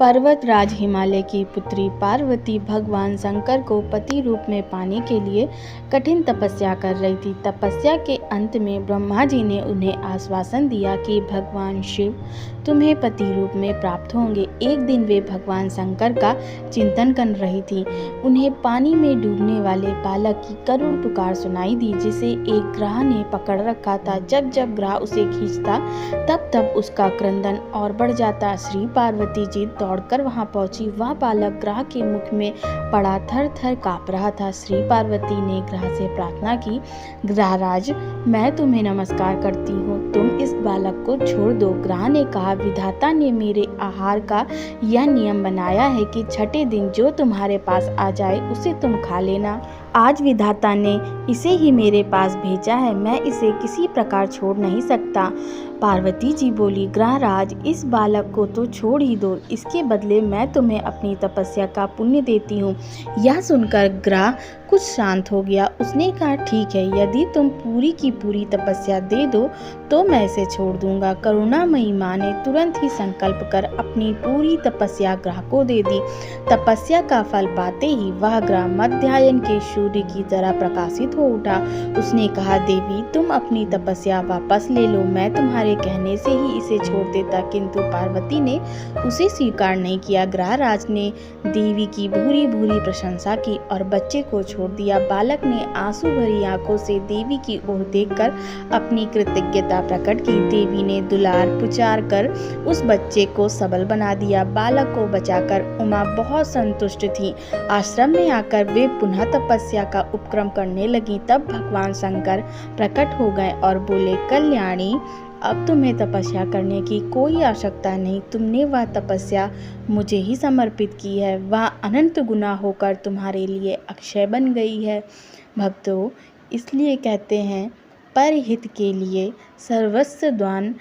पर्वतराज हिमालय की पुत्री पार्वती भगवान शंकर को पति रूप में पाने के लिए कठिन तपस्या कर रही थी। तपस्या के अंत में ब्रह्मा जी ने उन्हें आश्वासन दिया कि भगवान शिव तुम्हें पति रूप में प्राप्त होंगे। एक दिन वे भगवान शंकर का चिंतन कर रही थी। उन्हें पानी में डूबने वाले बालक की करुण पुकार सुनाई दी, जिसे एक ग्राह ने पकड़ रखा था। जब जब ग्राह उसे खींचता तब तब उसका क्रंदन और बढ़ जाता। श्री पार्वती जी दौड़कर वहां पहुंची। वह बालक ग्राह के मुख में पड़ा थर थर कांप रहा था। श्री पार्वती ने ग्राह से प्रार्थना की, ग्रहराज, मैं तुम्हें नमस्कार करती हूँ, तुम इस बालक को छोड़ दो। ग्राह ने कहा, विधाता ने मेरे आहार का यह नियम बनाया है कि छठे दिन जो तुम्हारे पास आ जाए उसे तुम खा लेना। आज विधाता ने इसे ही मेरे पास भेजा है, मैं इसे किसी प्रकार छोड़ नहीं सकता। पार्वती जी बोली, ग्रहराज, इस बालक को तो छोड़ ही दो, इसके बदले मैं तुम्हें अपनी तपस्या का पुण्य देती हूँ। यह सुनकर ग्रह कुछ शांत हो गया। उसने कहा, ठीक है, यदि तुम पूरी की पूरी तपस्या दे दो तो मैं इसे छोड़ दूंगा। करुणामयी माँ ने तुरंत ही संकल्प कर अपनी पूरी तपस्या ग्रह को दे दी। तपस्या का फल पाते ही वह ग्रह मध्याह्न के सूर्य की तरह प्रकाशित हो उठा। उसने कहा, देवी, तुम अपनी तपस्या वापस ले लो, मैं तुम्हारे कहने से ही इसे छोड़ देता। किंतु पार्वती ने उसे स्वीकार नहीं किया। ग्रहराज ने देवी की भूरी भूरी प्रशंसा की और बच्चे को छोड़ दिया। बालक ने आंसू भरी आंखों से देवी की ओर देखकर अपनी कृतज्ञता प्रकट की। देवी ने दुलार पुचार कर उस बच्चे को सबल बना दिया। बालक को बचाकर उमा बहुत संतुष्ट थी। आश्रम में आकर वे पुनः तपस्या का उपक्रम करने लगी। तब भगवान शंकर प्रकट हो गए और बोले, कल्याणी, अब तुम्हें तपस्या करने की कोई आवश्यकता नहीं। तुमने वह तपस्या मुझे ही समर्पित की है, वह अनंत गुना होकर तुम्हारे लिए अक्षय बन गई है। भक्तों, इसलिए कहते हैं, परहित के लिए सर्वस्व दान